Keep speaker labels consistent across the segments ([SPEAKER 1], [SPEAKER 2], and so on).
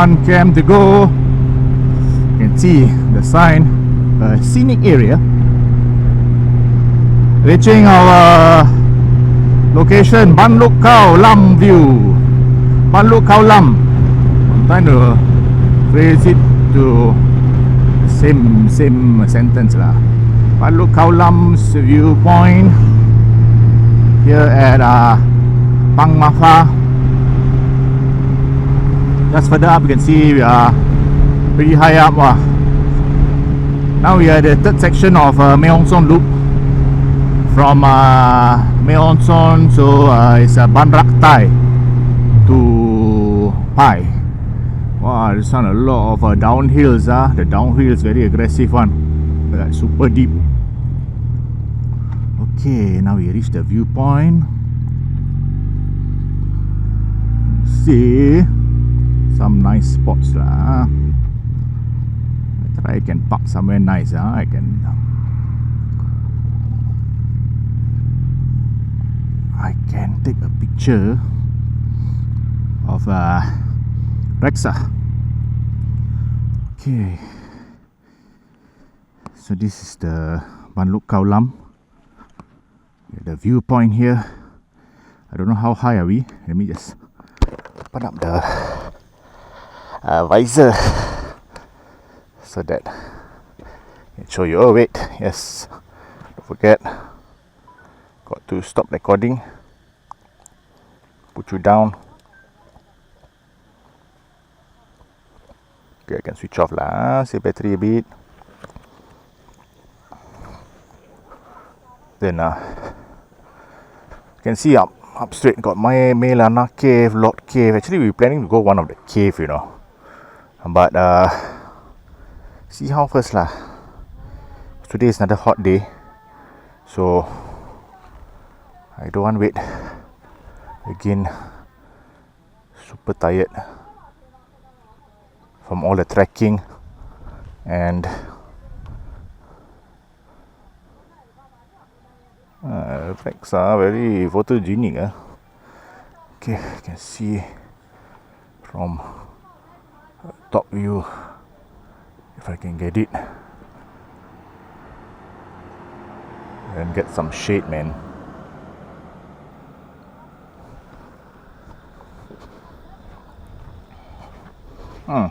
[SPEAKER 1] 1 km to go. You can see the sign, scenic area. Reaching our location, Luk Khao Lam Luk Khao Lam. I'm trying to phrase it to same sentence lah. Luk Khao Lam's Viewpoint here at Pang Mafa. Just further up you can see we are pretty high up. Now we are at the third section of Mae Hong Son Loop. From Mae Hong Son, so it's Ban Rak Thai to Pai. Wow, this one a lot of downhills. The downhill is very aggressive one, super deep. Okay, now we reach the viewpoint. See some nice spots lah. I can park somewhere nice. I can take a picture of Rexa. Okay, so this is the Luk Khao Lam. The viewpoint here. I don't know how high are we. Let me just open up the visor so that I can show you. Oh wait, yes, don't forget, got to stop recording, put you down. Okay, I can switch off lah, save battery a bit. Then you can see up straight got Mae Lana Cave, Lot Cave. Actually we were planning to go one of the cave, you know, but see how first lah. Today is another hot day, so I don't want to wait again. Super tired from all the trekking and effects are very photogenic. Okay, you can see from top view if I can get it and get some shade, man.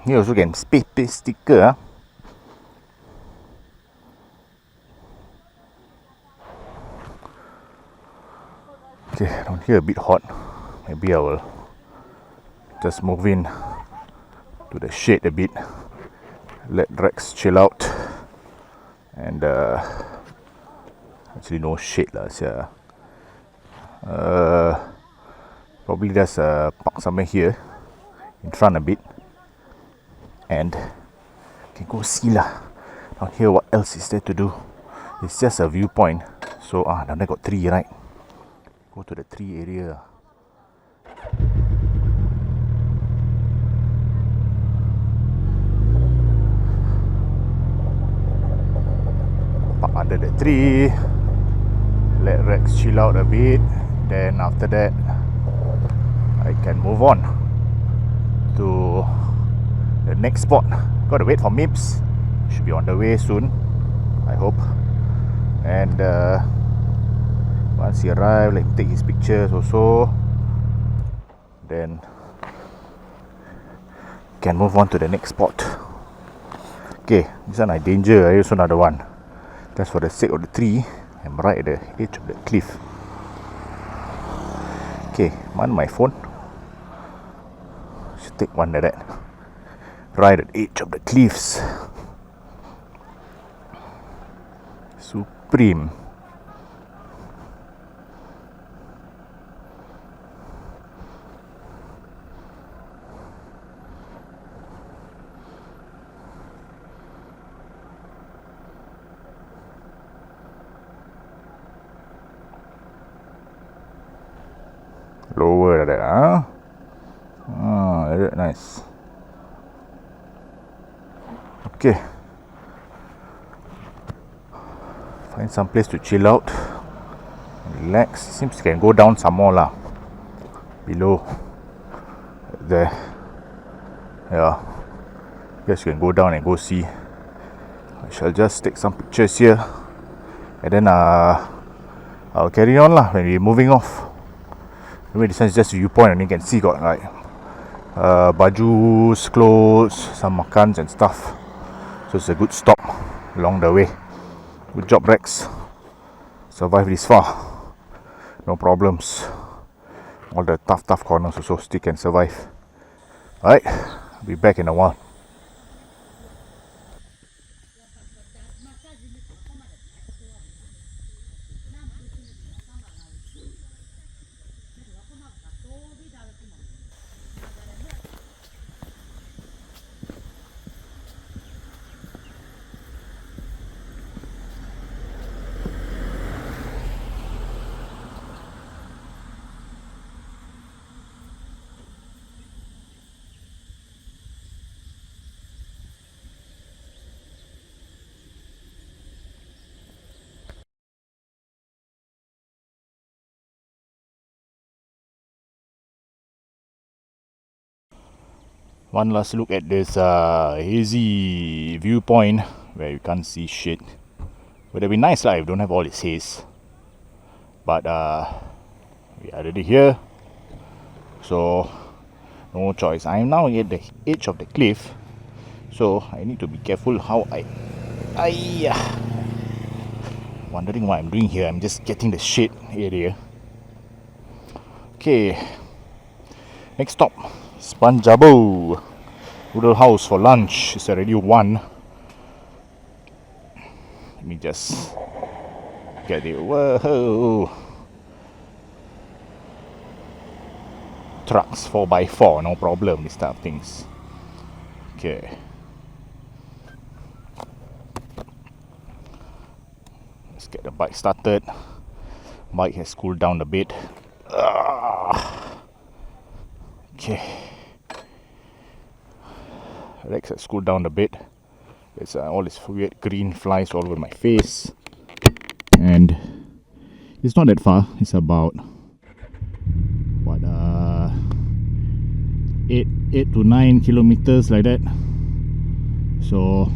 [SPEAKER 1] Here also can paste sticker. Okay, down here a bit hot. Maybe I will just move in to the shade a bit. Let Rex chill out. And actually no shade lah. Probably just park somewhere here in front a bit. And can go see lah down here what else is there to do. It's just a viewpoint. So down there got tree, right? Go to the tree area. Park under the tree. Let Rex chill out a bit. Then after that I can move on to the next spot. Gotta wait for Mips. Should be on the way soon, I hope. And once he arrives, let him take his pictures also. Then can move on to the next spot. Okay, this one I danger. I also another one. Just for the sake of the tree, I'm right at the edge of the cliff. Okay, my phone. Should take one like that. Right at the edge of the cliffs. Supreme. Lower like that, very nice. Okay, find some place to chill out, relax. Seems can go down some more lah, below there. Yeah, guess you can go down and go see. I shall just take some pictures here, and then I'll carry on lah when we're moving off. Anyway, this one is just a viewpoint, and you can see got like bajus, clothes, some makans and stuff. So it's a good stop along the way. Good job, Rex. Survive this far, no problems. All the tough corners also still can survive. Alright, I'll be back in a while. One last look at this hazy viewpoint where you can't see shit. Would have been nice lah if you don't have all this haze. But we are already here, so no choice. I am now at the edge of the cliff, so I need to be careful how I wondering what I'm doing here. I'm just getting the shade area. Okay, next stop, Jabo Noodle House for lunch. It's already 1. Let me just get it. Whoa! Trucks 4x4, no problem. This type of things. Okay. Let's get the bike started. Bike has cooled down a bit. Okay. Rex has cooled down a bit. There's all this weird green flies all over my face. And it's not that far. It's about what 8 to 9 kilometers like that. So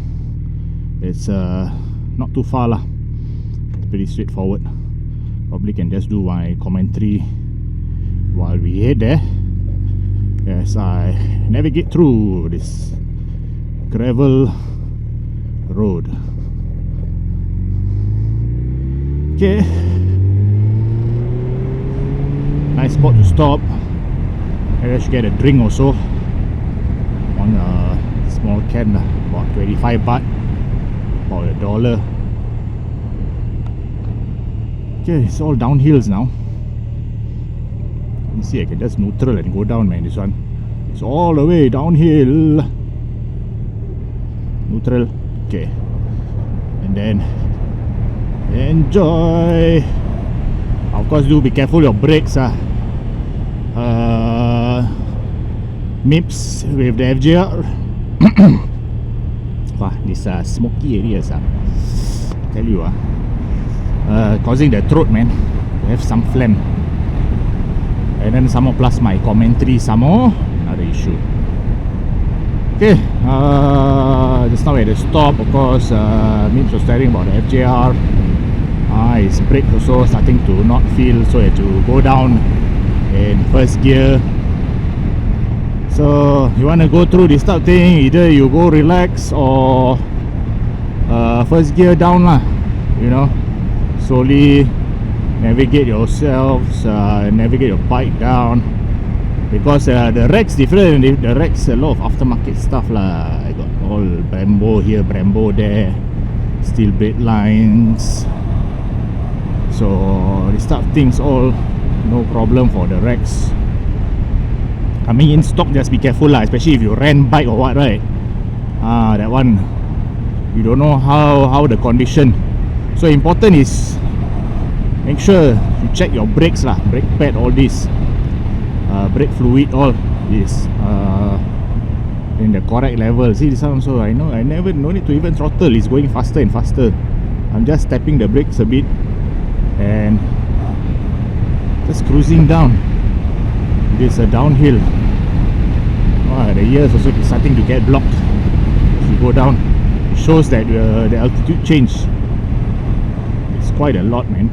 [SPEAKER 1] it's not too far lah. It's pretty straightforward. Probably can just do my commentary while we head there as I navigate through this gravel road. Okay, nice spot to stop. Maybe I should get a drink also. One small can, about 25 baht, about $1. Okay, it's all downhills now. You see, I can just neutral and go down, man. This one, it's all the way downhill. Neutral, okay, and then enjoy. Of course, do be careful your brakes. MIPS with the FJR. Wow, this smoky areas. Tell you, causing the throat, man. I have some phlegm, and then some more plus my commentary. Some more another issue. Okay, just now at the stop, of course, MIPS was telling about the FJR. His brake also starting to not feel, so I had to go down in first gear. So you want to go through this type of thing, either you go relax or first gear down lah, you know, slowly navigate yourselves, navigate your bike down. Because the Rex different. The Rex a lot of aftermarket stuff lah. I got all Brembo here, Brembo there, steel brake lines. So this type of things all no problem for the Rex. I mean, in stock, just be careful lah, especially if you rent bike or what, right? That one you don't know how the condition. So important is make sure you check your brakes lah, brake pad, all this. Brake fluid, all is in the correct level. See this one also, I know I never no need to even throttle, it's going faster and faster. I'm just tapping the brakes a bit and just cruising down. It is a downhill, The ears also starting to get blocked as you go down. It shows that the altitude change. It's quite a lot, man.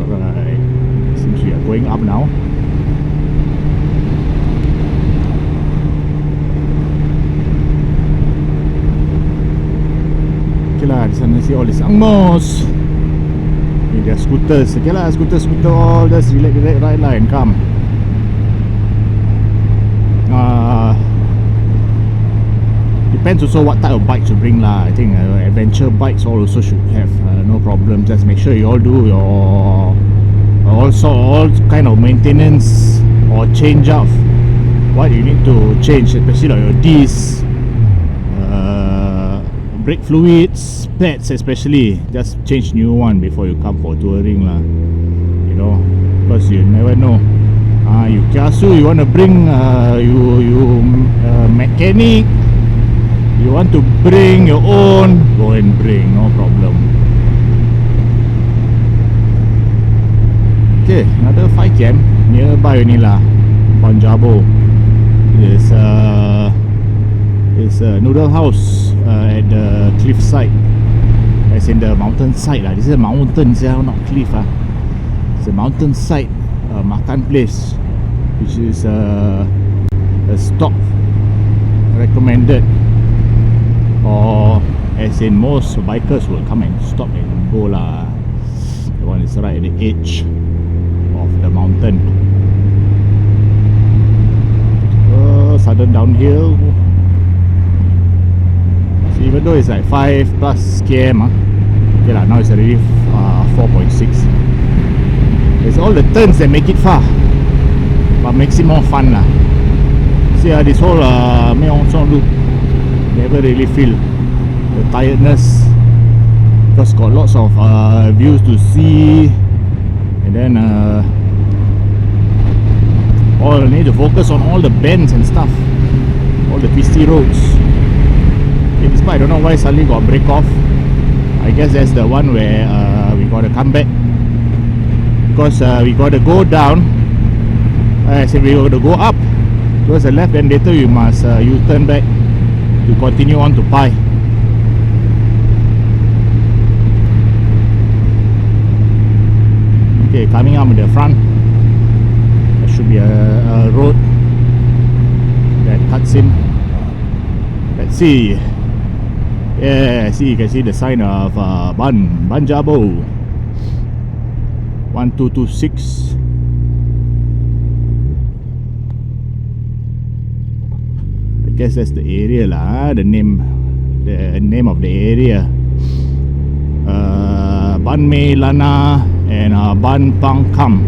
[SPEAKER 1] Right, seems we are going up now. Okay lah, di sana see all these angmos. Their scooters. Okay lah, scooter all just relax, right lah and come. Depends also what type of bikes you bring lah. I think adventure bikes all also should have no problem. Just make sure you all do your all kind of maintenance or change of what you need to change, especially like your discs, brake fluids, pads especially. Just change new one before you come for touring lah. You know, because you never know. You kiasu, you want to bring mechanic. You want to bring your own, go and bring, no problem. Okay, another 5 km nearby only lah. Jabo. It's a noodle house at the cliff side. As in the mountain side lah. This is a mountain, not cliff ah. It's a mountain side makan place, which is a stop recommended. Or as in most bikers will come and stop and go lah. The one is right at the edge of the mountain. Sudden downhill. So even though it's like 5 plus km, okay lah, now it's already 4.6. It's all the turns that make it far, but makes it more fun lah. See this whole Mae Hong Son Loop, never really feel the tiredness because got lots of views to see, and then all need to focus on all the bends and stuff, all the twisty roads. Okay, this part I don't know why suddenly got break off. I guess that's the one where we gotta come back, because we gotta go down. I said we gotta go up towards the left, then later we must U-turn back to continue on to Pai. Okay, coming up in the front, there should be a road that cuts in. Let's see. Yeah, see, you can see the sign of Ban Jabo 1226. I guess that's the area lah, the name of the area. Ban Mei Lana and Ban Pang Kam.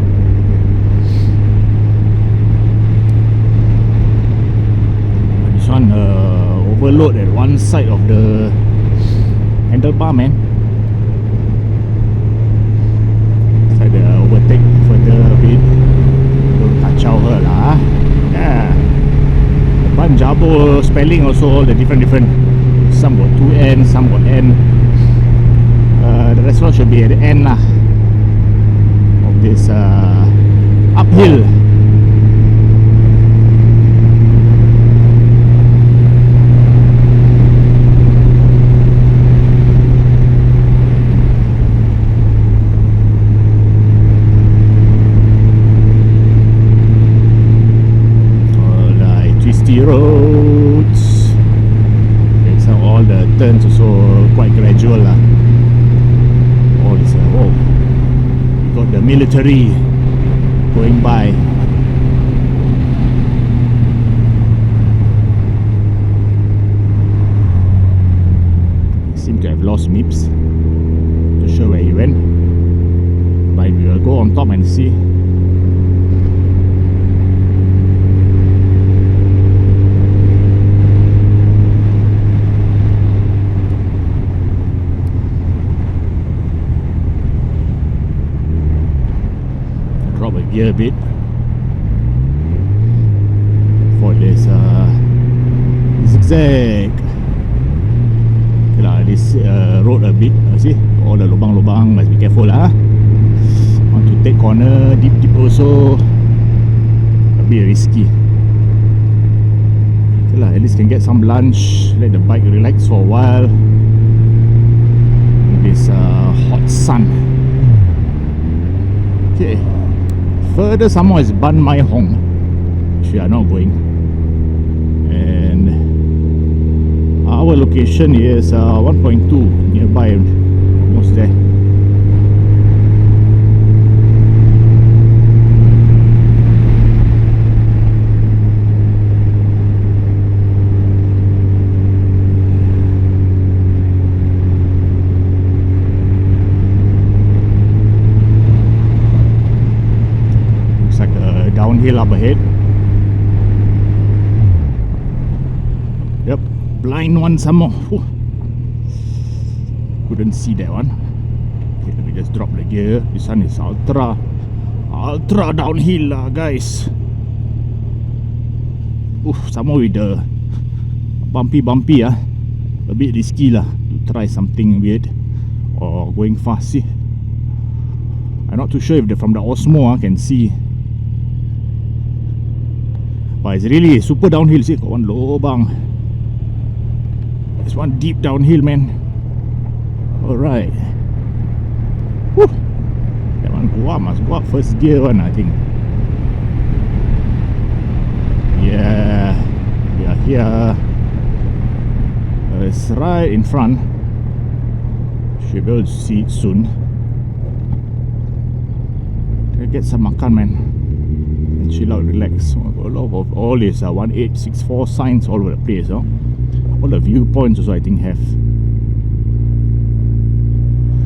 [SPEAKER 1] This one overload at one side of the handlebar, man. Try to overtake further a bit. Don't kacau her lah. Yeah. Ban Jabo spelling also all the different. Some got 2N, some got N. The restaurant should be at the end lah of this uphill. Roads. Okay, so all the turns also quite gradual lah. All this oh, we got the military going by. Seem to have lost Mips. Not sure where he went, but we will go on top and see. Gear a bit for this zigzag. Okay lah, this road a bit, see all the lubang-lubang, must be careful lah. Want to take corner deep also, a bit risky. Okay lah, at least can get some lunch, let the bike relax for a while in this hot sun. Okay, further some more is Ban Mae Hong, which we are not going, and our location is 1.2 nearby, almost there. Downhill up ahead. Yep, blind one some more. Whew. Couldn't see that one. Okay, let me just drop the gear. This one is ultra downhill lah, guys. Some more with the bumpy ah. A bit risky lah to try something weird or going fast. See, I'm not too sure if from the Osmo can see. But it's really super downhill. See, got one lobang. There's one deep downhill, man. Alright. Woo. That one go up, must go up first gear one, I think. Yeah, we are here. It's right in front. Should be able to see it soon. Let's get some makan, man. Chill out, relax. A lot of all these 1864 signs all over the place. All the viewpoints also I think have.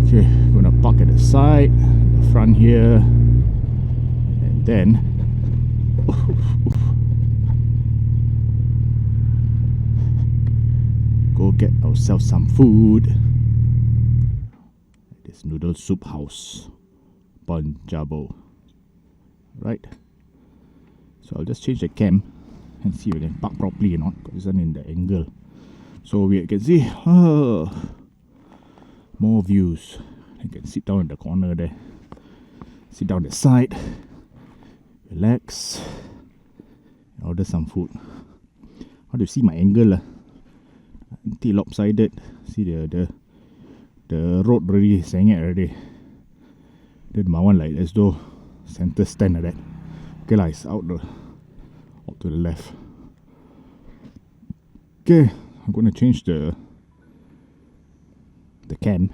[SPEAKER 1] Okay, gonna park at the side, the front here, and then go get ourselves some food. This noodle soup house, Jabo. Right. So I'll just change the cam and see if I can park properly or not, because this one in the angle. So we can see more views. You can sit down in the corner there, sit down the side, relax, order some food. How do you see my angle? Until lopsided. See the road already saying it already. Then my one like as though center stand like that. Okay lah, it's out to the left. Okay, I'm gonna change the cam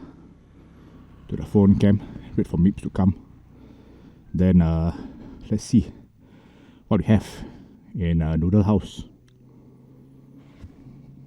[SPEAKER 1] to the phone cam. Wait for Mips to come. Then let's see what we have in Noodle House.